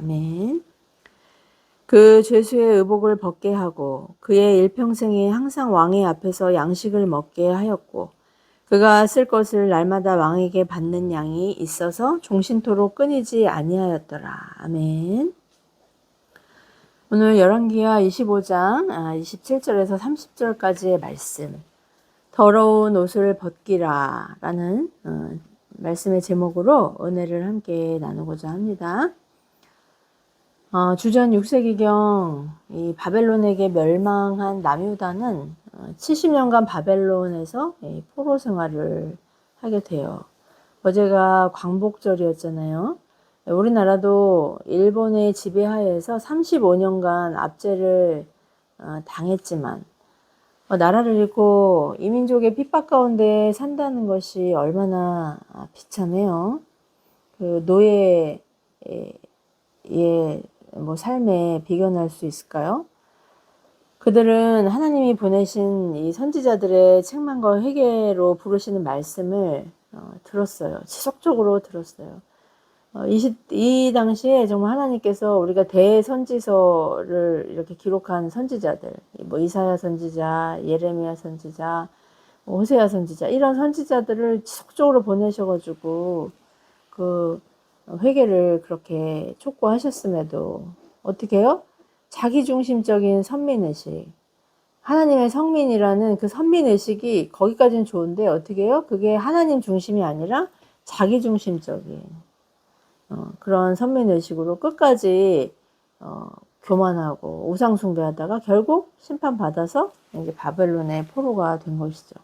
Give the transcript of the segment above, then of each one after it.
아멘. 그 죄수의 의복을 벗게 하고 그의 일평생에 항상 왕의 앞에서 양식을 먹게 하였고 그가 쓸 것을 날마다 왕에게 받는 양이 있어서 종신토록 끊이지 아니하였더라. 아멘. 오늘 열왕기하 25장 27절에서 30절까지의 말씀, 더러운 옷을 벗기라 라는 말씀의 제목으로 은혜를 함께 나누고자 합니다. 주전 6세기경 이 바벨론에게 멸망한 남유다는 70년간 바벨론에서 포로 생활을 하게 돼요. 어제가 광복절이었잖아요. 우리나라도 일본의 지배하에서 35년간 압제를 당했지만 나라를 잃고 이민족의 핍박 가운데 산다는 것이 얼마나 비참해요. 그 노예의 삶에 비견할 수 있을까요? 그들은 하나님이 보내신 이 선지자들의 책망과 회개로 부르시는 말씀을 들었어요. 지속적으로 들었어요. 이 당시에 정말 하나님께서 우리가 대선지서를 이렇게 기록한 선지자들, 이사야 선지자, 예레미야 선지자, 호세아 선지자, 이런 선지자들을 지속적으로 보내셔가지고 그 회개를 그렇게 촉구하셨음에도 어떻게 해요? 자기중심적인 선민의식, 하나님의 성민이라는 그 선민의식이 거기까지는 좋은데 어떻게 해요? 그게 하나님 중심이 아니라 자기중심적인 그런 선민의식으로 끝까지 교만하고 우상숭배하다가 결국 심판받아서 이제 바벨론의 포로가 된 것이죠.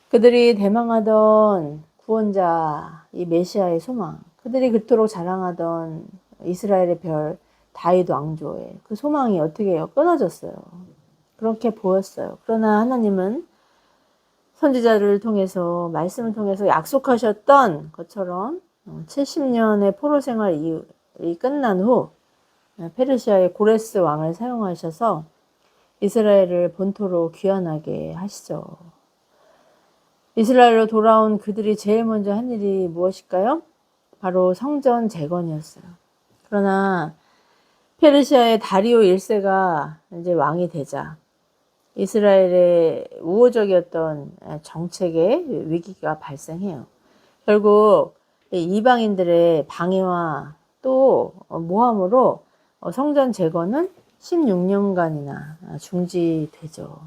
그들이 대망하던 구원자, 이 메시아의 소망, 그들이 그토록 자랑하던 이스라엘의 별, 다윗 왕조의 그 소망이 어떻게 해요? 끊어졌어요. 그렇게 보였어요. 그러나 하나님은 선지자를 통해서, 말씀을 통해서 약속하셨던 것처럼 70년의 포로 생활이 끝난 후 페르시아의 고레스 왕을 사용하셔서 이스라엘을 본토로 귀환하게 하시죠. 이스라엘로 돌아온 그들이 제일 먼저 한 일이 무엇일까요? 바로 성전 재건이었어요. 그러나 페르시아의 다리오 1세가 이제 왕이 되자 이스라엘의 우호적이었던 정책의 위기가 발생해요. 결국 이방인들의 방해와 또 모함으로 성전 재건은 16년간이나 중지되죠.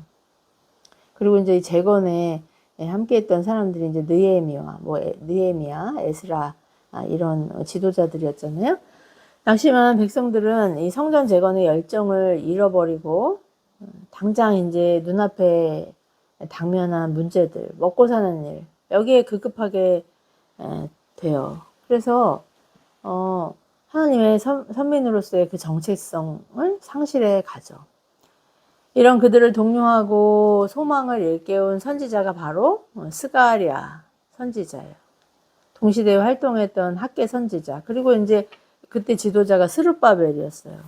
그리고 이제 이 재건에 함께했던 사람들이 이제 느헤미야, 에스라 이런 지도자들이었잖아요. 낙심한 백성들은 이 성전 재건의 열정을 잃어버리고 당장 이제 눈앞에 당면한 문제들, 먹고 사는 일, 여기에 급급하게 돼요. 그래서 하나님의 선민으로서의 그 정체성을 상실해 가죠. 이런 그들을 독려하고 소망을 일깨운 선지자가 바로 스가랴 선지자예요. 동시대에 활동했던 학계 선지자, 그리고 이제 그때 지도자가 스룹바벨이었어요.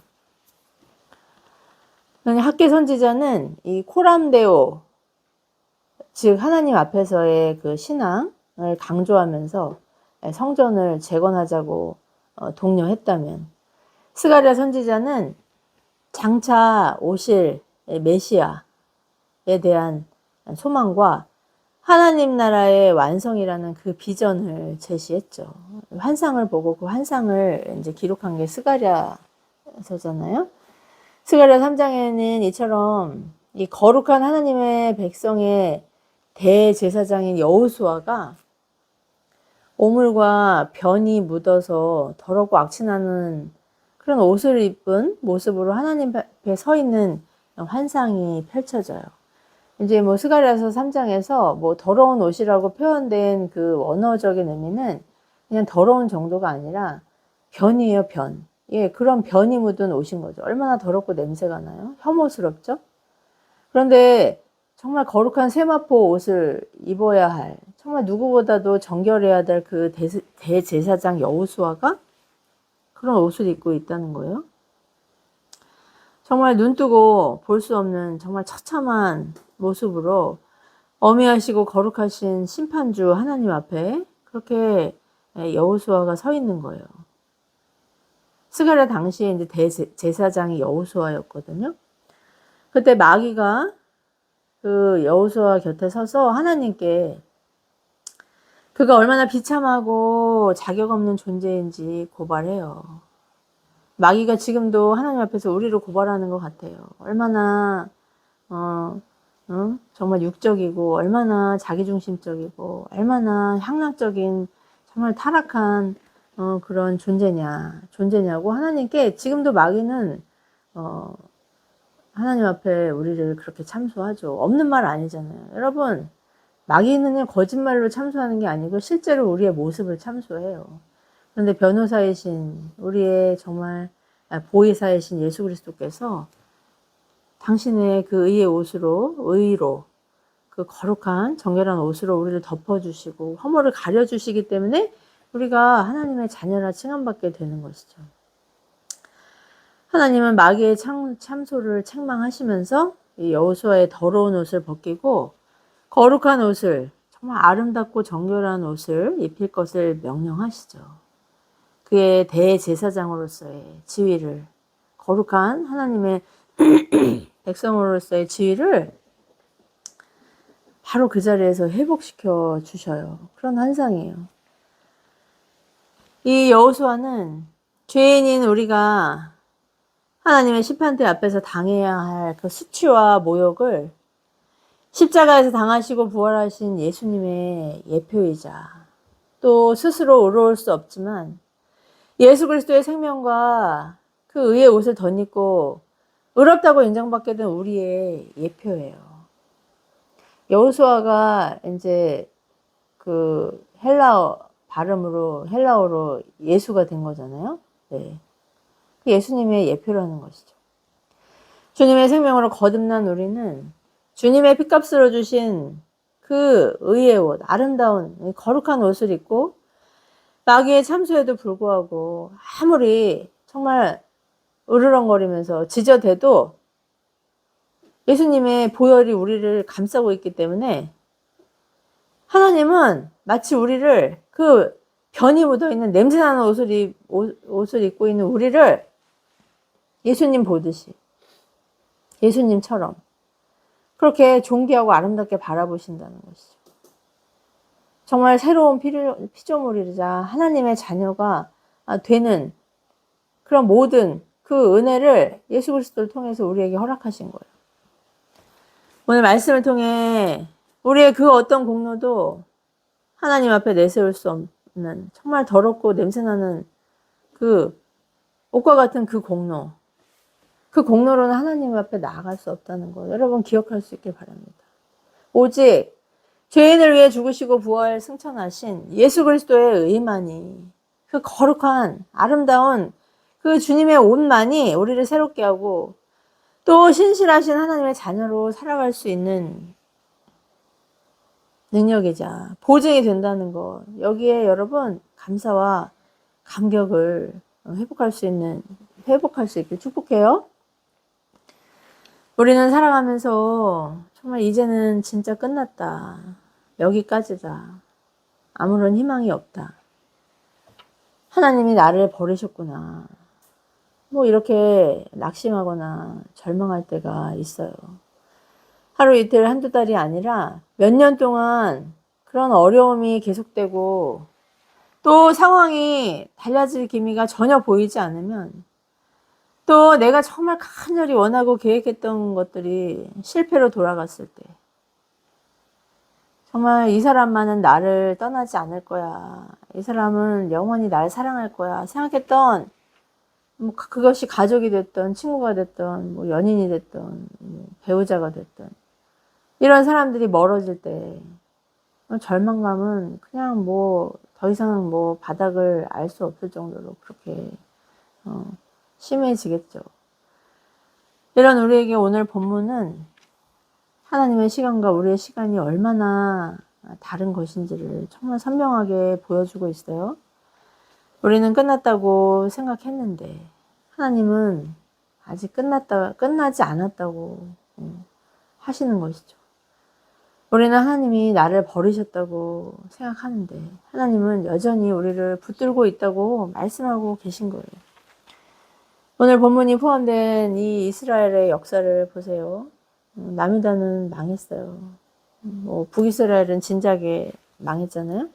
학계 선지자는 이 코람데오, 즉 하나님 앞에서의 그 신앙을 강조하면서 성전을 재건하자고 독려했다면, 스가랴 선지자는 장차 오실 메시아에 대한 소망과 하나님 나라의 완성이라는 그 비전을 제시했죠. 환상을 보고 그 환상을 이제 기록한 게 스가랴서잖아요. 스가랴 3장에는 이처럼 이 거룩한 하나님의 백성의 대제사장인 여호수아가 오물과 변이 묻어서 더럽고 악취나는 그런 옷을 입은 모습으로 하나님 앞에 서 있는 환상이 펼쳐져요. 이제 스가랴서 3장에서 더러운 옷이라고 표현된 그 원어적인 의미는 그냥 더러운 정도가 아니라 변이에요, 변. 예, 그런 변이 묻은 옷인 거죠. 얼마나 더럽고 냄새가 나요? 혐오스럽죠? 그런데 정말 거룩한 세마포 옷을 입어야 할, 정말 누구보다도 정결해야 될 그 대제사장 여호수아가 그런 옷을 입고 있다는 거예요. 정말 눈뜨고 볼 수 없는 정말 처참한 모습으로 어미하시고 거룩하신 심판주 하나님 앞에 그렇게 여호수아가 서 있는 거예요. 스가랴 당시에 이제 대제사장이 여호수아였거든요. 그때 마귀가 그 여호수아 곁에 서서 하나님께 그가 얼마나 비참하고 자격 없는 존재인지 고발해요. 마귀가 지금도 하나님 앞에서 우리를 고발하는 것 같아요. 얼마나 정말 육적이고 얼마나 자기중심적이고 얼마나 향락적인 정말 타락한 그런 존재냐고 하나님께 지금도 마귀는 하나님 앞에 우리를 그렇게 참소하죠. 없는 말 아니잖아요. 여러분, 마귀는 거짓말로 참소하는 게 아니고 실제로 우리의 모습을 참소해요. 그런데 변호사이신 우리의 정말 보혜사이신 예수 그리스도께서 당신의 그 의의 옷으로, 의로, 그 거룩한 정결한 옷으로 우리를 덮어주시고 허물을 가려주시기 때문에 우리가 하나님의 자녀라 칭함받게 되는 것이죠. 하나님은 마귀의 참소를 책망하시면서 이 여호수아의 더러운 옷을 벗기고 거룩한 옷을, 정말 아름답고 정결한 옷을 입힐 것을 명령하시죠. 그의 대제사장으로서의 지위를, 거룩한 하나님의 백성으로서의 지위를 바로 그 자리에서 회복시켜 주셔요. 그런 환상이에요. 이 여호수아는 죄인인 우리가 하나님의 심판대 앞에서 당해야 할 그 수치와 모욕을 십자가에서 당하시고 부활하신 예수님의 예표이자 또 스스로 의로울 수 없지만 예수 그리스도의 생명과 그 의의 옷을 덧입고 의롭다고 인정받게 된 우리의 예표예요. 여호수아가 이제 그 헬라어로 예수가 된 거잖아요. 네. 예수님의 예표라는 것이죠. 주님의 생명으로 거듭난 우리는 주님의 피값으로 주신 그 의의 옷, 아름다운 거룩한 옷을 입고 마귀의 참소에도 불구하고 아무리 정말 으르렁거리면서 지저대도 예수님의 보혈이 우리를 감싸고 있기 때문에 하나님은 마치 우리를 그 변이 묻어있는 냄새나는 옷을 입고 있는 우리를 예수님 보듯이 예수님처럼 그렇게 존귀하고 아름답게 바라보신다는 것이죠. 정말 새로운 피조물이자 하나님의 자녀가 되는 그런 모든 그 은혜를 예수 그리스도를 통해서 우리에게 허락하신 거예요. 오늘 말씀을 통해 우리의 그 어떤 공로도 하나님 앞에 내세울 수 없는 정말 더럽고 냄새나는 그 옷과 같은 그 공로로는 하나님 앞에 나아갈 수 없다는 거 여러분 기억할 수 있길 바랍니다. 오직 죄인을 위해 죽으시고 부활 승천하신 예수 그리스도의 의만이 그 거룩한 아름다운 그 주님의 옷만이 우리를 새롭게 하고 또 신실하신 하나님의 자녀로 살아갈 수 있는 능력이자 보증이 된다는 것. 여기에 여러분 감사와 감격을 회복할 수 있길 축복해요. 우리는 살아가면서 정말 이제는 진짜 끝났다. 여기까지다. 아무런 희망이 없다. 하나님이 나를 버리셨구나. 뭐 이렇게 낙심하거나 절망할 때가 있어요. 하루 이틀 한두 달이 아니라 몇 년 동안 그런 어려움이 계속되고 또 상황이 달라질 기미가 전혀 보이지 않으면 또 내가 정말 간절히 원하고 계획했던 것들이 실패로 돌아갔을 때 정말 이 사람만은 나를 떠나지 않을 거야. 이 사람은 영원히 날 사랑할 거야. 생각했던 뭐 그것이 가족이 됐던 친구가 됐던 뭐 연인이 됐던 뭐 배우자가 됐던 이런 사람들이 멀어질 때 절망감은 그냥 뭐 더 이상 뭐 바닥을 알 수 없을 정도로 그렇게 심해지겠죠. 이런 우리에게 오늘 본문은 하나님의 시간과 우리의 시간이 얼마나 다른 것인지를 정말 선명하게 보여주고 있어요. 우리는 끝났다고 생각했는데 하나님은 아직 끝나지 않았다고 하시는 것이죠. 우리는 하나님이 나를 버리셨다고 생각하는데 하나님은 여전히 우리를 붙들고 있다고 말씀하고 계신 거예요. 오늘 본문이 포함된 이 이스라엘의 역사를 보세요. 남유다는 망했어요. 뭐 북이스라엘은 진작에 망했잖아요. 한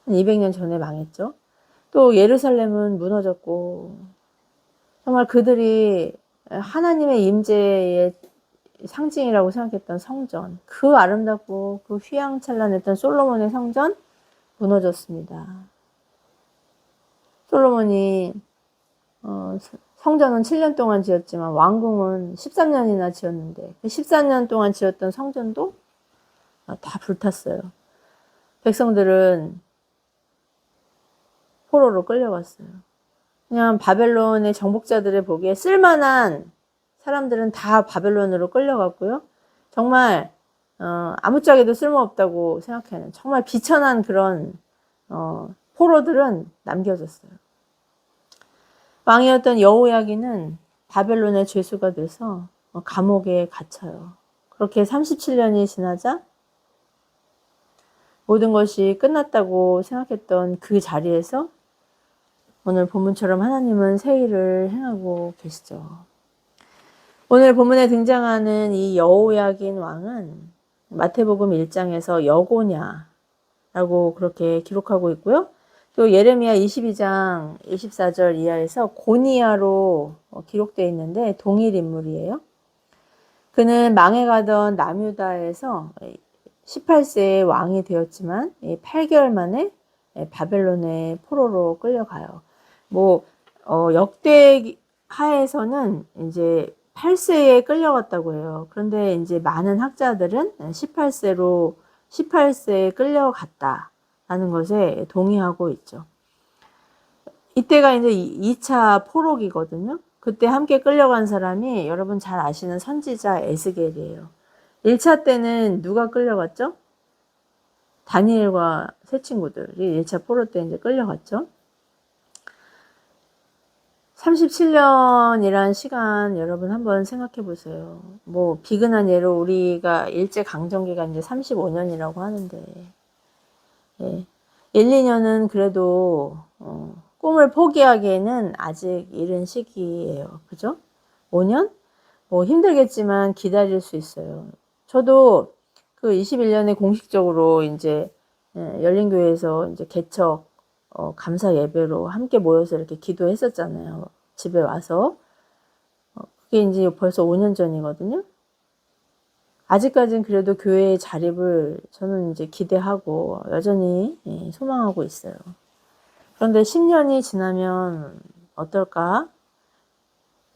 200년 전에 망했죠. 또 예루살렘은 무너졌고, 정말 그들이 하나님의 임재의 상징이라고 생각했던 성전, 그 아름답고 그 휘황찬란했던 솔로몬의 성전 무너졌습니다. 솔로몬이 성전은 7년 동안 지었지만 왕궁은 13년이나 지었는데 그 13년 동안 지었던 성전도 다 불탔어요. 백성들은 포로로 끌려갔어요. 그냥 바벨론의 정복자들의 보기에 쓸만한 사람들은 다 바벨론으로 끌려갔고요. 정말 아무짝에도 쓸모없다고 생각하는 정말 비천한 그런 포로들은 남겨졌어요. 왕이었던 여호야긴은 바벨론의 죄수가 돼서 감옥에 갇혀요. 그렇게 37년이 지나자 모든 것이 끝났다고 생각했던 그 자리에서 오늘 본문처럼 하나님은 새 일을 행하고 계시죠. 오늘 본문에 등장하는 이 여호야긴 왕은 마태복음 1장에서 여고냐라고 그렇게 기록하고 있고요. 또 예레미야 22장 24절 이하에서 고니야로 기록되어 있는데 동일 인물이에요. 그는 망해가던 남유다에서 18세에 왕이 되었지만 8개월 만에 바벨론의 포로로 끌려가요. 뭐 역대 하에서는 이제 8세에 끌려갔다고 해요. 그런데 이제 많은 학자들은 18세에 끌려갔다라는 것에 동의하고 있죠. 이때가 이제 2차 포로기거든요. 그때 함께 끌려간 사람이 여러분 잘 아시는 선지자 에스겔이에요. 1차 때는 누가 끌려갔죠? 다니엘과 세 친구들이 1차 포로 때 이제 끌려갔죠. 37년이란 시간 여러분 한번 생각해 보세요. 뭐 비근한 예로 우리가 일제 강점기가 이제 35년이라고 하는데 1, 2년은 그래도 꿈을 포기하기에는 아직 이른 시기예요. 그죠? 5년? 뭐 힘들겠지만 기다릴 수 있어요. 저도 그 21년에 공식적으로 이제 열린교회에서 이제 개척 감사 예배로 함께 모여서 이렇게 기도했었잖아요. 집에 와서. 그게 이제 벌써 5년 전이거든요. 아직까지는 그래도 교회의 자립을 저는 이제 기대하고 여전히 소망하고 있어요. 그런데 10년이 지나면 어떨까?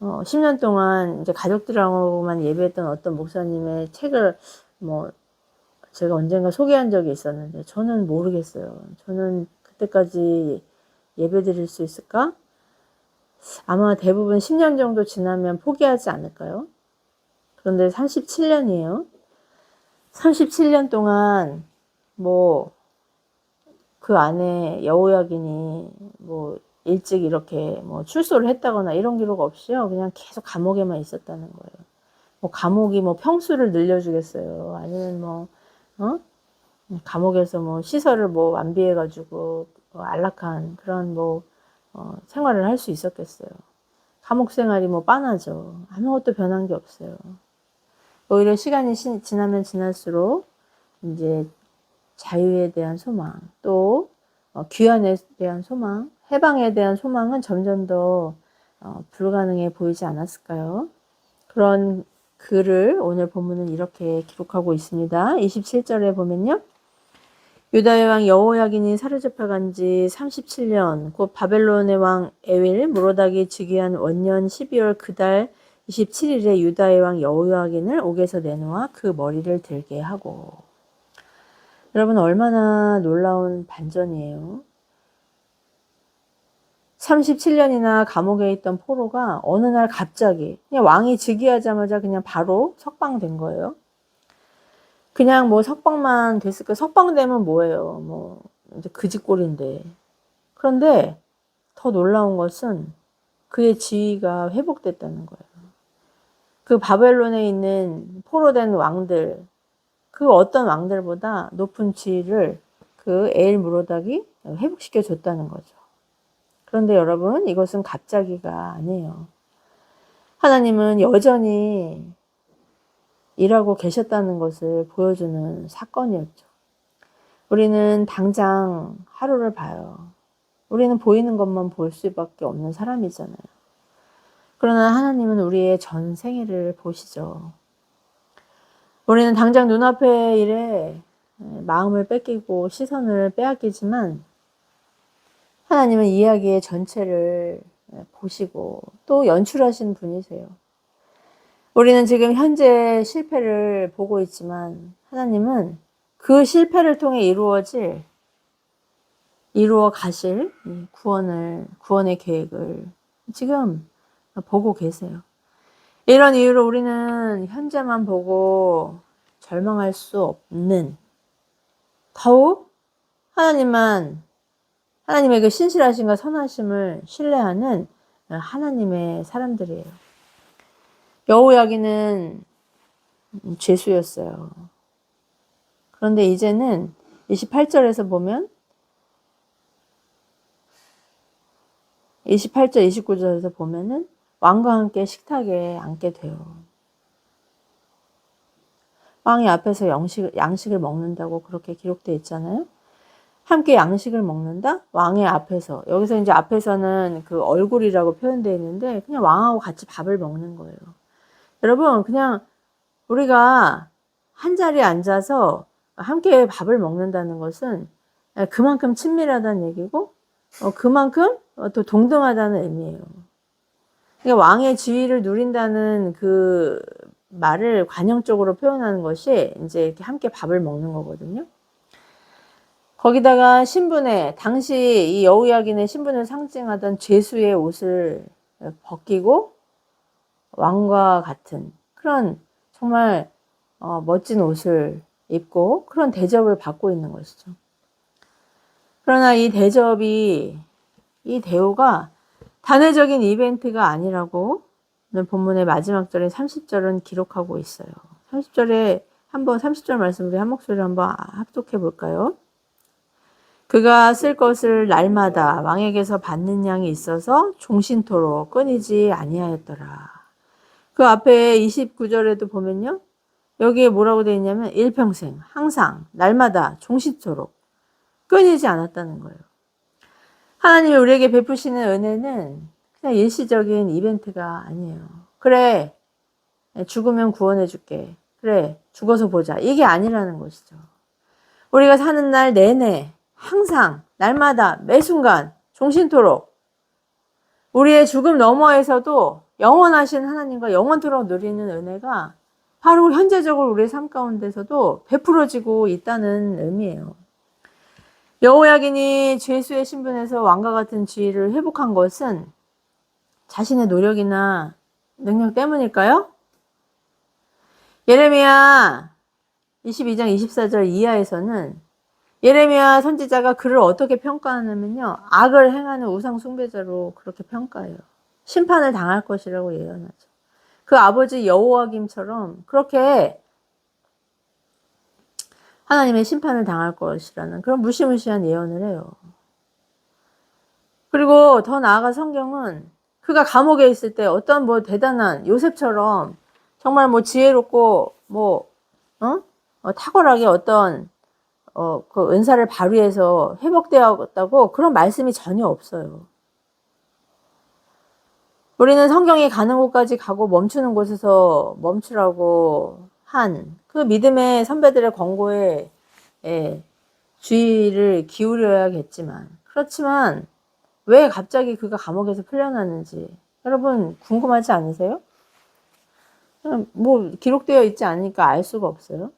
10년 동안 이제 가족들하고만 예배했던 어떤 목사님의 책을 뭐 제가 언젠가 소개한 적이 있었는데 저는 모르겠어요. 저는 그때까지 예배 드릴 수 있을까? 아마 대부분 10년 정도 지나면 포기하지 않을까요? 그런데 37년이에요. 37년 동안 뭐 그 안에 여호야긴이 뭐 일찍 이렇게 뭐 출소를 했다거나 이런 기록 없이요. 그냥 계속 감옥에만 있었다는 거예요. 뭐 감옥이 뭐 평수를 늘려주겠어요. 아니면 뭐 감옥에서 뭐 시설을 뭐 완비해가지고 안락한 그런 뭐 생활을 할 수 있었겠어요. 감옥 생활이 뭐 빤하죠. 아무것도 변한 게 없어요. 오히려 시간이 지나면 지날수록 이제 자유에 대한 소망, 또 귀환에 대한 소망, 해방에 대한 소망은 점점 더 불가능해 보이지 않았을까요? 그런 글을 오늘 본문은 이렇게 기록하고 있습니다. 27절에 보면요. 유다의 왕 여호야긴이 사로잡혀간 지 37년, 곧 바벨론의 왕 에윌 무로닥이 즉위한 원년 12월 그달 27일에 유다의 왕 여호야긴을 옥에서 내놓아 그 머리를 들게 하고. 여러분 얼마나 놀라운 반전이에요. 37년이나 감옥에 있던 포로가 어느 날 갑자기 그냥 왕이 즉위하자마자 그냥 바로 석방된 거예요. 그냥 뭐 석방만 됐을까? 석방되면 뭐예요? 뭐 이제 그짓골인데. 그런데 더 놀라운 것은 그의 지위가 회복됐다는 거예요. 그 바벨론에 있는 포로된 왕들, 그 어떤 왕들보다 높은 지위를 그 에일 무로닥이 회복시켜 줬다는 거죠. 그런데 여러분 이것은 갑자기가 아니에요. 하나님은 여전히 일하고 계셨다는 것을 보여주는 사건이었죠. 우리는 당장 하루를 봐요. 우리는 보이는 것만 볼 수밖에 없는 사람이잖아요. 그러나 하나님은 우리의 전 생애를 보시죠. 우리는 당장 눈앞의 일에 마음을 뺏기고 시선을 빼앗기지만 하나님은 이야기의 전체를 보시고 또 연출하신 분이세요. 우리는 지금 현재 실패를 보고 있지만 하나님은 그 실패를 통해 이루어 가실 구원의 계획을 지금 보고 계세요. 이런 이유로 우리는 현재만 보고 절망할 수 없는, 더욱 하나님의 그 신실하심과 선하심을 신뢰하는 하나님의 사람들이에요. 여호야기는 죄수였어요. 그런데 이제는 28절에서 보면 28절, 29절에서 보면은 왕과 함께 식탁에 앉게 돼요. 왕이 앞에서 양식을 먹는다고 그렇게 기록되어 있잖아요. 함께 양식을 먹는다? 왕의 앞에서. 여기서 이제 앞에서는 그 얼굴이라고 표현되어 있는데 그냥 왕하고 같이 밥을 먹는 거예요. 여러분, 그냥 우리가 한 자리에 앉아서 함께 밥을 먹는다는 것은 그만큼 친밀하다는 얘기고 그만큼 또 동등하다는 의미예요. 그러니까 왕의 지위를 누린다는 그 말을 관용적으로 표현하는 것이 이제 이렇게 함께 밥을 먹는 거거든요. 거기다가 당시 이 여호야긴의 신분을 상징하던 죄수의 옷을 벗기고 왕과 같은 그런 정말 멋진 옷을 입고 그런 대접을 받고 있는 것이죠. 그러나 이 대우가 단회적인 이벤트가 아니라고 본문의 마지막 절인 30절은 기록하고 있어요. 30절 말씀 우리 한 목소리로 한번 합독해 볼까요? 그가 쓸 것을 날마다 왕에게서 받는 양이 있어서 종신토록 끊이지 아니하였더라. 그 앞에 29절에도 보면요. 여기에 뭐라고 되어 있냐면 일평생, 항상, 날마다, 종신토록 끊이지 않았다는 거예요. 하나님이 우리에게 베푸시는 은혜는 그냥 일시적인 이벤트가 아니에요. 그래, 죽으면 구원해 줄게. 그래, 죽어서 보자. 이게 아니라는 것이죠. 우리가 사는 날 내내, 항상, 날마다, 매 순간, 종신토록 우리의 죽음 너머에서도 영원하신 하나님과 영원토록 누리는 은혜가 바로 현재적으로 우리의 삶 가운데서도 베풀어지고 있다는 의미예요. 여호야긴이 죄수의 신분에서 왕과 같은 지위를 회복한 것은 자신의 노력이나 능력 때문일까요? 예레미야 22장 24절 이하에서는 예레미야 선지자가 그를 어떻게 평가하냐면요. 악을 행하는 우상 숭배자로 그렇게 평가해요. 심판을 당할 것이라고 예언하죠. 그 아버지 여호야김처럼 그렇게 하나님의 심판을 당할 것이라는 그런 무시무시한 예언을 해요. 그리고 더 나아가 성경은 그가 감옥에 있을 때 어떤 대단한 요셉처럼 정말 지혜롭고 탁월하게 어떤 그 은사를 발휘해서 회복되었다고 그런 말씀이 전혀 없어요. 우리는 성경이 가는 곳까지 가고 멈추는 곳에서 멈추라고 한 그 믿음의 선배들의 권고에 주의를 기울여야겠지만 그렇지만 왜 갑자기 그가 감옥에서 풀려났는지 여러분 궁금하지 않으세요? 기록되어 있지 않으니까 알 수가 없어요.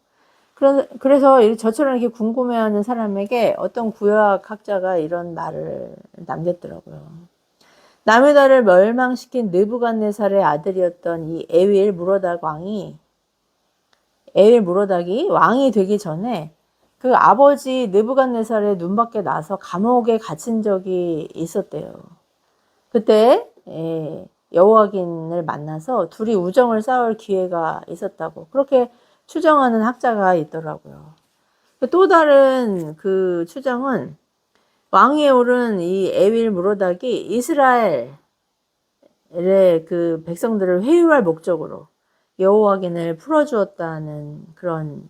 그래서 저처럼 이렇게 궁금해하는 사람에게 어떤 구약학자가 이런 말을 남겼더라고요. 남의 나라를 멸망시킨 느부갓네살의 아들이었던 이 에윌 무로닥이 왕이 되기 전에 그 아버지 느부갓네살의 눈밖에 나서 감옥에 갇힌 적이 있었대요. 그때 여호야긴을 만나서 둘이 우정을 쌓을 기회가 있었다고 그렇게 추정하는 학자가 있더라고요. 또 다른 그 추정은 왕위에 오른 이 에윌 무로닥이 이스라엘의 그 백성들을 회유할 목적으로 여호와긴을 풀어주었다는 그런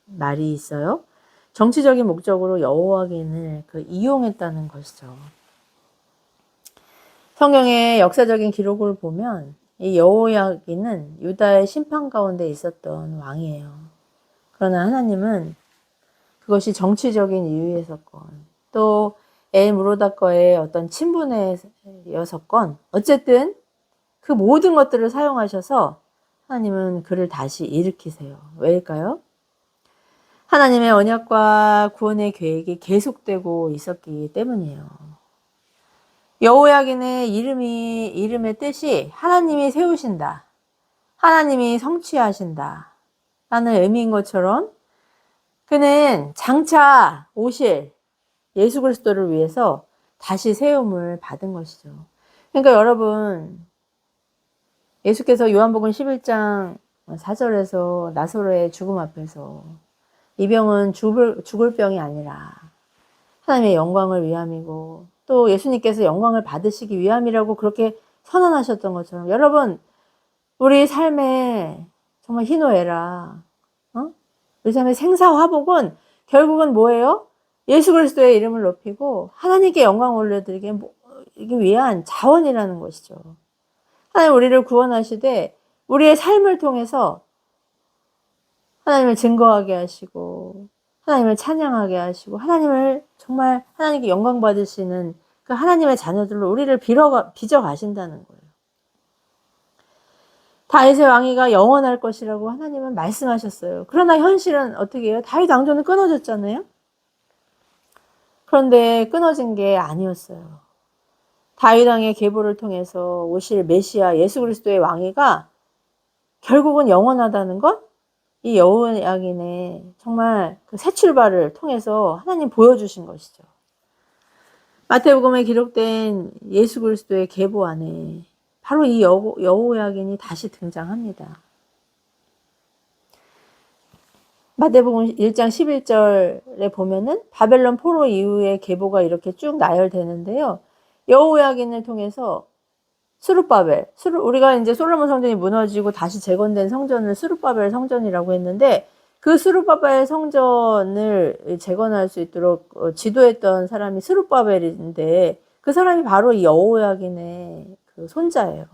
말이 있어요. 정치적인 목적으로 여호와긴을 이용했다는 것이죠. 성경의 역사적인 기록을 보면 이 여호야긴은 유다의 심판 가운데 있었던 왕이에요. 그러나 하나님은 그것이 정치적인 이유의 사건, 또 엘무로다거의 어떤 친분에서건, 어쨌든 그 모든 것들을 사용하셔서 하나님은 그를 다시 일으키세요. 왜일까요? 하나님의 언약과 구원의 계획이 계속되고 있었기 때문이에요. 여호야긴의 이름의 뜻이 하나님이 세우신다, 하나님이 성취하신다 라는 의미인 것처럼 그는 장차 오실 예수 그리스도를 위해서 다시 세움을 받은 것이죠. 그러니까 여러분, 예수께서 요한복음 11장 4절에서 나사로의 죽음 앞에서 이 병은 죽을 병이 아니라 하나님의 영광을 위함이고 또 예수님께서 영광을 받으시기 위함이라고 그렇게 선언하셨던 것처럼, 여러분, 우리 삶에 정말 희노애락, 우리 삶의 생사화복은 결국은 뭐예요? 예수 그리스도의 이름을 높이고 하나님께 영광 올려드리기 위한 자원이라는 것이죠. 하나님 우리를 구원하시되 우리의 삶을 통해서 하나님을 증거하게 하시고 하나님을 찬양하게 하시고 하나님을 정말 하나님께 영광 받으시는 그 하나님의 자녀들로 우리를 빚어 가신다는 거예요. 다윗의 왕위가 영원할 것이라고 하나님은 말씀하셨어요. 그러나 현실은 어떻게 해요? 다윗 왕조는 끊어졌잖아요. 그런데 끊어진 게 아니었어요. 다윗 왕의 계보를 통해서 오실 메시아 예수 그리스도의 왕위가 결국은 영원하다는 것, 이 여호야긴의 정말 그 새 출발을 통해서 하나님 보여주신 것이죠. 마태복음에 기록된 예수 그리스도의 계보 안에 바로 이 여호야긴이 다시 등장합니다. 마태복음 1장 11절에 보면은 바벨론 포로 이후의 계보가 이렇게 쭉 나열되는데요. 여호야긴을 통해서 우리가 이제 솔로몬 성전이 무너지고 다시 재건된 성전을 스룹바벨 성전이라고 했는데, 그 스룹바벨 성전을 재건할 수 있도록 지도했던 사람이 스룹바벨인데 그 사람이 바로 이 여호야긴의 그 손자예요.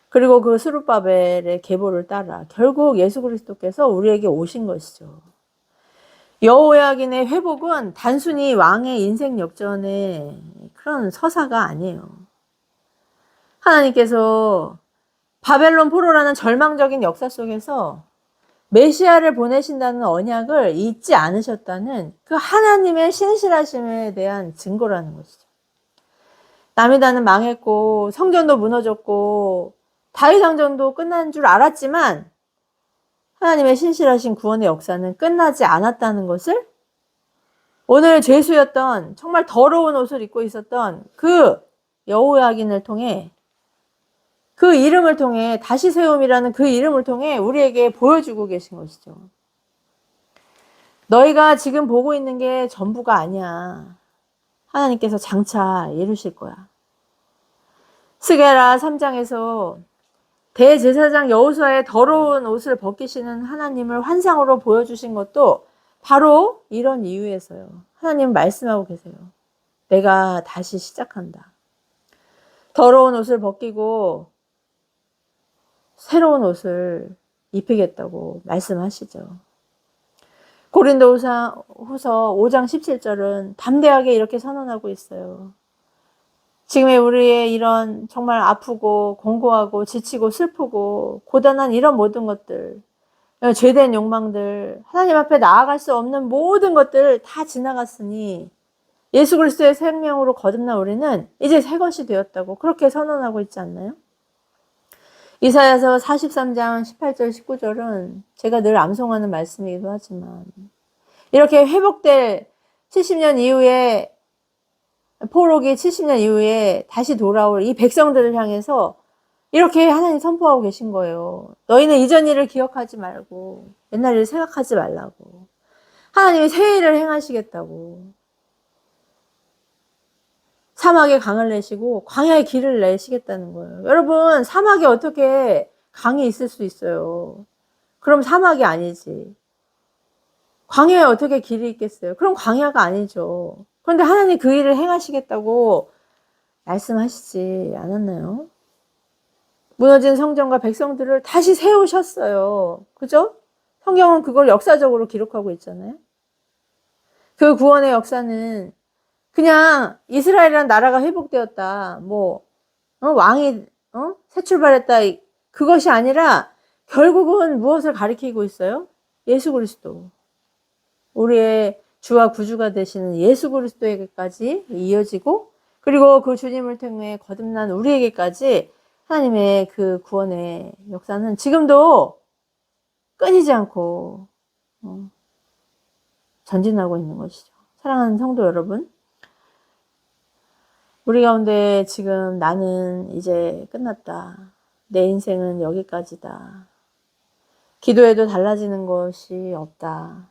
그리고 그 스룹바벨의 계보를 따라 결국 예수 그리스도께서 우리에게 오신 것이죠. 여호야긴의 회복은 단순히 왕의 인생 역전의 그런 서사가 아니에요. 하나님께서 바벨론 포로라는 절망적인 역사 속에서 메시아를 보내신다는 언약을 잊지 않으셨다는 그 하나님의 신실하심에 대한 증거라는 것이죠. 남이다는 망했고 성전도 무너졌고 다윗 왕정도 끝난 줄 알았지만 하나님의 신실하신 구원의 역사는 끝나지 않았다는 것을 오늘 죄수였던, 정말 더러운 옷을 입고 있었던 그 여호야긴을 통해, 그 이름을 통해, 다시 세움이라는 그 이름을 통해 우리에게 보여주고 계신 것이죠. 너희가 지금 보고 있는 게 전부가 아니야. 하나님께서 장차 이루실 거야. 스게라 3장에서 대제사장 여호수아의 더러운 옷을 벗기시는 하나님을 환상으로 보여주신 것도 바로 이런 이유에서요. 하나님 말씀하고 계세요. 내가 다시 시작한다. 더러운 옷을 벗기고 새로운 옷을 입히겠다고 말씀하시죠. 고린도후서 5장 17절은 담대하게 이렇게 선언하고 있어요. 지금의 우리의 이런 정말 아프고 공고하고 지치고 슬프고 고단한 이런 모든 것들, 죄된 욕망들, 하나님 앞에 나아갈 수 없는 모든 것들 다 지나갔으니 예수 그리스도의 생명으로 거듭난 우리는 이제 새 것이 되었다고 그렇게 선언하고 있지 않나요? 이사야서 43장 18절 19절은 제가 늘 암송하는 말씀이기도 하지만, 이렇게 회복될 70년 이후에, 포로기 70년 이후에 다시 돌아올 이 백성들을 향해서 이렇게 하나님 선포하고 계신 거예요. 너희는 이전 일을 기억하지 말고 옛날 일을 생각하지 말라고. 하나님이 새 일을 행하시겠다고. 사막에 강을 내시고 광야에 길을 내시겠다는 거예요. 여러분, 사막에 어떻게 강이 있을 수 있어요? 그럼 사막이 아니지. 광야에 어떻게 길이 있겠어요? 그럼 광야가 아니죠. 그런데 하나님 그 일을 행하시겠다고 말씀하시지 않았나요? 무너진 성전과 백성들을 다시 세우셨어요. 그죠? 성경은 그걸 역사적으로 기록하고 있잖아요. 그 구원의 역사는 그냥 이스라엘이라는 나라가 회복되었다. 왕이 새 출발했다. 그것이 아니라 결국은 무엇을 가리키고 있어요? 예수 그리스도. 우리의 주와 구주가 되시는 예수 그리스도에게까지 이어지고, 그리고 그 주님을 통해 거듭난 우리에게까지 하나님의 그 구원의 역사는 지금도 끊이지 않고 전진하고 있는 것이죠. 사랑하는 성도 여러분, 우리 가운데 지금 나는 이제 끝났다. 내 인생은 여기까지다. 기도해도 달라지는 것이 없다.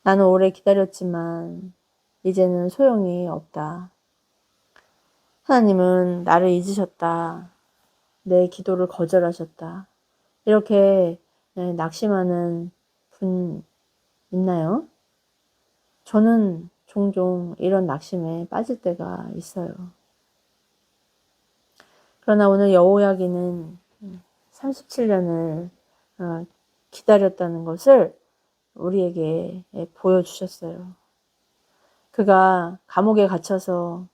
나는 오래 기다렸지만 이제는 소용이 없다. 하나님은 나를 잊으셨다. 내 기도를 거절하셨다. 이렇게 낙심하는 분 있나요? 저는 종종 이런 낙심에 빠질 때가 있어요. 그러나 오늘 여호야기는 37년을 기다렸다는 것을 우리에게 보여주셨어요. 그가 감옥에 갇혀서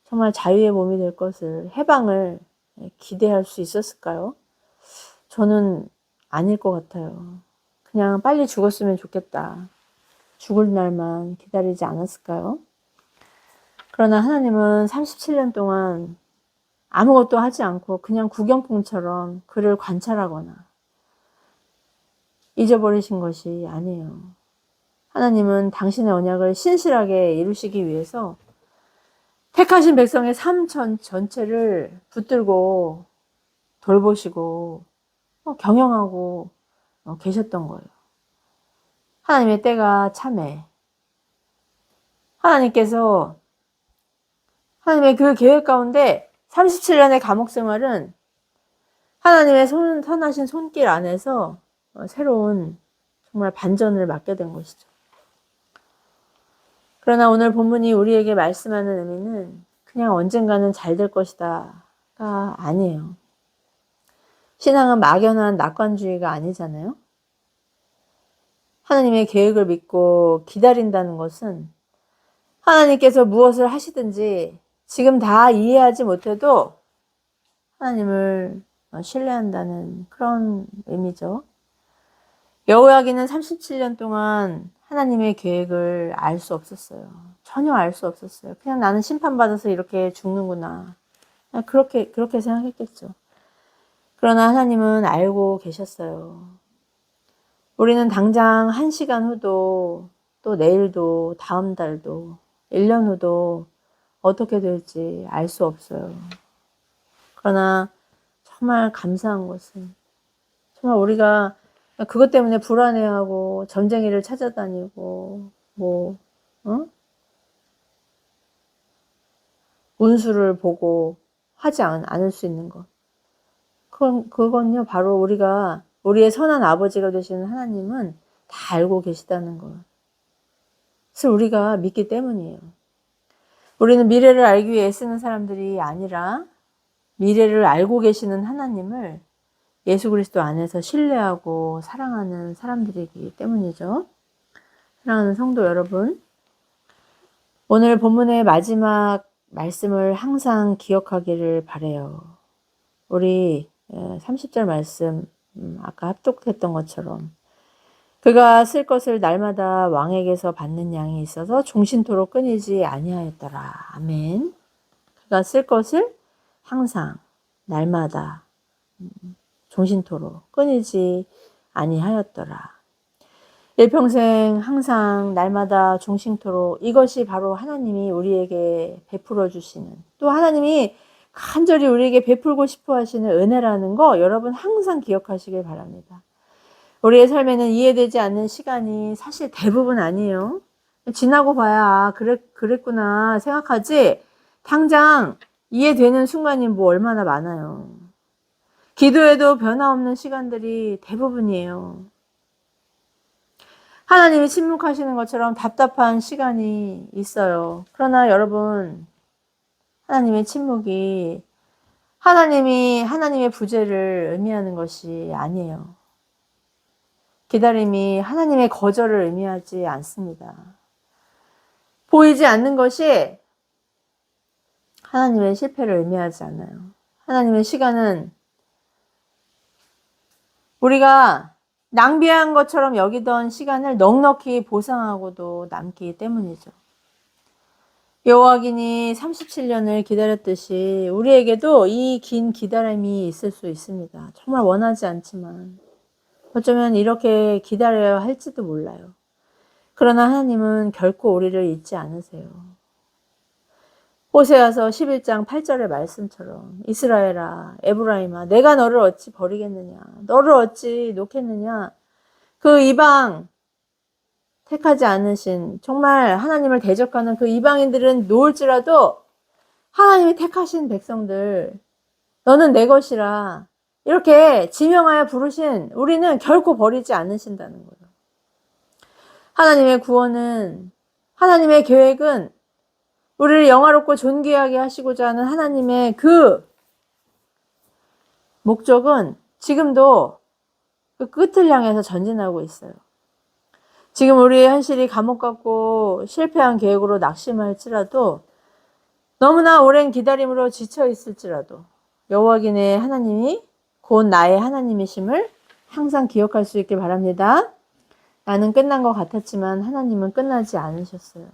정말 자유의 몸이 될 것을, 해방을 기대할 수 있었을까요? 저는 아닐 것 같아요. 그냥 빨리 죽었으면 좋겠다. 죽을 날만 기다리지 않았을까요? 그러나 하나님은 37년 동안 아무것도 하지 않고 그냥 구경꾼처럼 그를 관찰하거나 잊어버리신 것이 아니에요. 하나님은 당신의 언약을 신실하게 이루시기 위해서 택하신 백성의 삶 전체를 붙들고 돌보시고 경영하고 계셨던 거예요. 하나님의 때가 참해. 하나님께서 하나님의 그 계획 가운데 37년의 감옥 생활은 하나님의 선하신 손길 안에서 새로운 정말 반전을 맞게 된 것이죠. 그러나 오늘 본문이 우리에게 말씀하는 의미는 그냥 언젠가는 잘 될 것이다가 아니에요. 신앙은 막연한 낙관주의가 아니잖아요. 하나님의 계획을 믿고 기다린다는 것은 하나님께서 무엇을 하시든지 지금 다 이해하지 못해도 하나님을 신뢰한다는 그런 의미죠. 여호야기는 37년 동안 하나님의 계획을 알 수 없었어요. 전혀 알 수 없었어요. 그냥 나는 심판받아서 이렇게 죽는구나. 그렇게 생각했겠죠. 그러나 하나님은 알고 계셨어요. 우리는 당장 1시간 후도, 또 내일도, 다음 달도, 1년 후도 어떻게 될지 알 수 없어요. 그러나 정말 감사한 것은 정말 우리가 그것 때문에 불안해하고 점쟁이를 찾아다니고 운수를 보고 하지 않을 수 있는 것. 그건요 바로 우리의 선한 아버지가 되시는 하나님은 다 알고 계시다는 것을 우리가 믿기 때문이에요. 우리는 미래를 알기 위해 애쓰는 사람들이 아니라 미래를 알고 계시는 하나님을 예수 그리스도 안에서 신뢰하고 사랑하는 사람들이기 때문이죠. 사랑하는 성도 여러분, 오늘 본문의 마지막 말씀을 항상 기억하기를 바라요. 우리 30절 말씀 아까 합독했던 것처럼 그가 쓸 것을 날마다 왕에게서 받는 양이 있어서 종신토록 끊이지 아니하였더라. 아멘. 그가 쓸 것을 항상 날마다 종신토록 끊이지 아니하였더라. 일평생 항상 날마다 종신토록, 이것이 바로 하나님이 우리에게 베풀어 주시는, 또 하나님이 간절히 우리에게 베풀고 싶어 하시는 은혜라는 거 여러분 항상 기억하시길 바랍니다. 우리의 삶에는 이해되지 않는 시간이 사실 대부분 아니에요. 지나고 봐야 그랬구나 생각하지 당장 이해되는 순간이 뭐 얼마나 많아요. 기도에도 변화 없는 시간들이 대부분이에요. 하나님이 침묵하시는 것처럼 답답한 시간이 있어요. 그러나 여러분, 하나님의 침묵이 하나님의 부재를 의미하는 것이 아니에요. 기다림이 하나님의 거절을 의미하지 않습니다. 보이지 않는 것이 하나님의 실패를 의미하지 않아요. 하나님의 시간은 우리가 낭비한 것처럼 여기던 시간을 넉넉히 보상하고도 남기 때문이죠. 여호와긴이 37년을 기다렸듯이 우리에게도 이 긴 기다림이 있을 수 있습니다. 정말 원하지 않지만 어쩌면 이렇게 기다려야 할지도 몰라요. 그러나 하나님은 결코 우리를 잊지 않으세요. 호세아서 11장 8절의 말씀처럼 이스라엘아, 에브라임아, 내가 너를 어찌 버리겠느냐, 너를 어찌 놓겠느냐. 그 이방 택하지 않으신, 정말 하나님을 대적하는 그 이방인들은 놓을지라도 하나님이 택하신 백성들, 너는 내 것이라 이렇게 지명하여 부르신 우리는 결코 버리지 않으신다는 거예요. 하나님의 구원은, 하나님의 계획은 우리를 영화롭고 존귀하게 하시고자 하는 하나님의 그 목적은 지금도 그 끝을 향해서 전진하고 있어요. 지금 우리의 현실이 감옥 같고 실패한 계획으로 낙심할지라도, 너무나 오랜 기다림으로 지쳐 있을지라도 여호와긴의 하나님이 곧 나의 하나님이심을 항상 기억할 수 있길 바랍니다. 나는 끝난 것 같았지만 하나님은 끝나지 않으셨어요.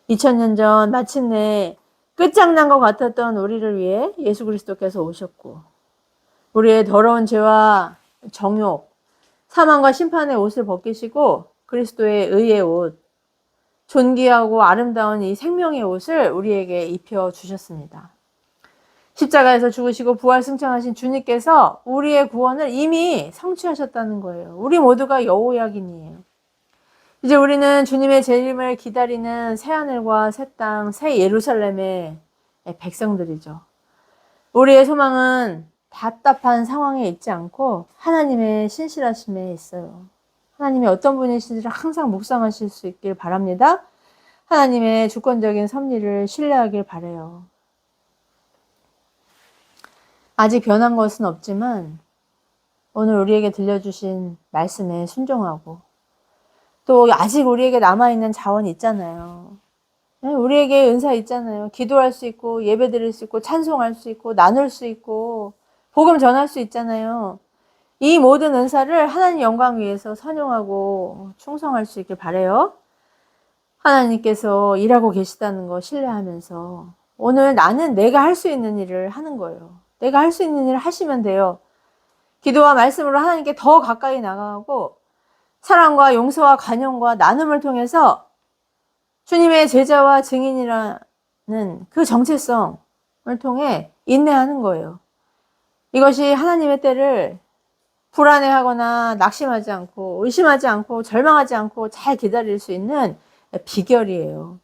2000년 전 마침내 끝장난 것 같았던 우리를 위해 예수 그리스도께서 오셨고, 우리의 더러운 죄와 정욕, 사망과 심판의 옷을 벗기시고 그리스도의 의의 옷, 존귀하고 아름다운 이 생명의 옷을 우리에게 입혀주셨습니다. 십자가에서 죽으시고 부활 승천하신 주님께서 우리의 구원을 이미 성취하셨다는 거예요. 우리 모두가 여호야긴이에요. 이제 우리는 주님의 재림을 기다리는 새하늘과 새 땅, 새 예루살렘의 백성들이죠. 우리의 소망은 답답한 상황에 있지 않고 하나님의 신실하심에 있어요. 하나님이 어떤 분이신지를 항상 묵상하실 수 있길 바랍니다. 하나님의 주권적인 섭리를 신뢰하길 바라요. 아직 변한 것은 없지만 오늘 우리에게 들려주신 말씀에 순종하고, 또 아직 우리에게 남아있는 자원이 있잖아요. 우리에게 은사 있잖아요. 기도할 수 있고, 예배 드릴 수 있고, 찬송할 수 있고, 나눌 수 있고, 복음 전할 수 있잖아요. 이 모든 은사를 하나님 영광 위해서 선용하고 충성할 수 있길 바라요. 하나님께서 일하고 계시다는 거 신뢰하면서 오늘 나는 내가 할 수 있는 일을 하는 거예요. 내가 할 수 있는 일을 하시면 돼요. 기도와 말씀으로 하나님께 더 가까이 나가고 사랑과 용서와 관용과 나눔을 통해서 주님의 제자와 증인이라는 그 정체성을 통해 인내하는 거예요. 이것이 하나님의 때를 불안해하거나 낙심하지 않고 의심하지 않고 절망하지 않고 잘 기다릴 수 있는 비결이에요.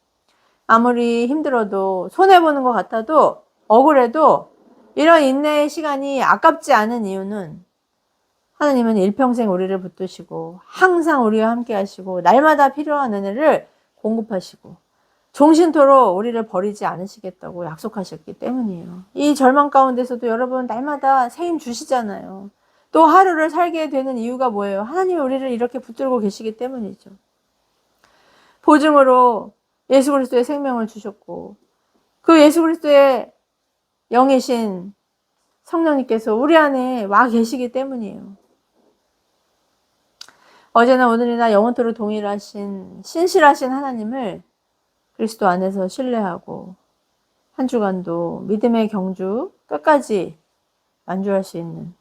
아무리 힘들어도 손해보는 것 같아도 억울해도 이런 인내의 시간이 아깝지 않은 이유는 하나님은 일평생 우리를 붙드시고 항상 우리와 함께 하시고 날마다 필요한 은혜를 공급하시고 종신토록 우리를 버리지 않으시겠다고 약속하셨기 때문이에요. 이 절망 가운데서도 여러분 날마다 새 힘 주시잖아요. 또 하루를 살게 되는 이유가 뭐예요? 하나님이 우리를 이렇게 붙들고 계시기 때문이죠. 보증으로 예수 그리스도의 생명을 주셨고 그 예수 그리스도의 영이신 성령님께서 우리 안에 와 계시기 때문이에요. 어제나 오늘이나 영원토록 동일하신 신실하신 하나님을 그리스도 안에서 신뢰하고 한 주간도 믿음의 경주 끝까지 완주할 수 있는,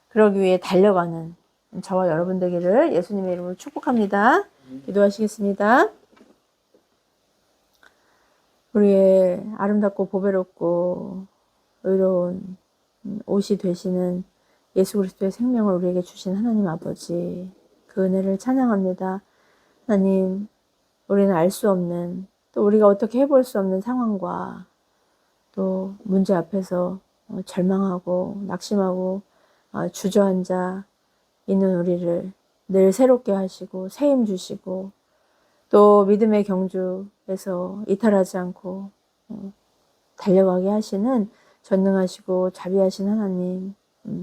그러기 위해 달려가는 저와 여러분 되기를 예수님의 이름으로 축복합니다. 기도하시겠습니다. 우리의 아름답고 보배롭고 의로운 옷이 되시는 예수 그리스도의 생명을 우리에게 주신 하나님 아버지, 그 은혜를 찬양합니다. 하나님, 우리는 알 수 없는, 또 우리가 어떻게 해볼 수 없는 상황과 또 문제 앞에서 절망하고 낙심하고 주저앉아 있는 우리를 늘 새롭게 하시고 새 힘 주시고 또 믿음의 경주에서 이탈하지 않고 달려가게 하시는 전능하시고 자비하신 하나님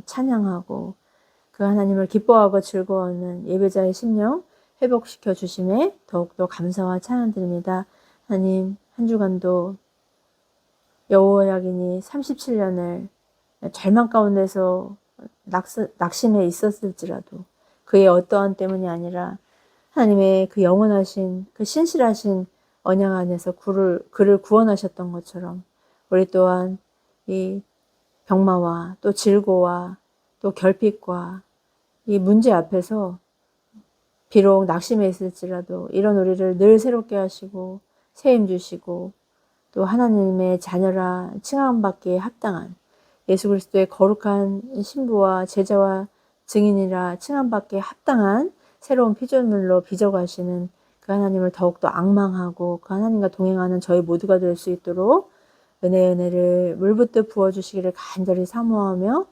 찬양하고 그 하나님을 기뻐하고 즐거워하는 예배자의 심령 회복시켜 주심에 더욱더 감사와 찬양드립니다. 하나님 한 주간도 여호야긴이 37년을 절망 가운데서 낙심해 있었을지라도 그의 어떠한 때문이 아니라 하나님의 그 영원하신 그 신실하신 언약 안에서 그를 구원하셨던 것처럼 우리 또한 이 병마와 또 질고와 또 결핍과 이 문제 앞에서 비록 낙심해 있을지라도 이런 우리를 늘 새롭게 하시고 새 힘 주시고 또 하나님의 자녀라 칭함받기에 합당한 예수 그리스도의 거룩한 신부와 제자와 증인이라 칭함받기에 합당한 새로운 피조물로 빚어가시는 그 하나님을 더욱더 앙망하고 그 하나님과 동행하는 저희 모두가 될 수 있도록 은혜를 물붓듯 부어주시기를 간절히 사모하며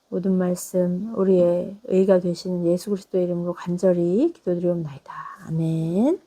모든 말씀 우리의 의가 되시는 예수 그리스도의 이름으로 간절히 기도드리옵나이다. 아멘.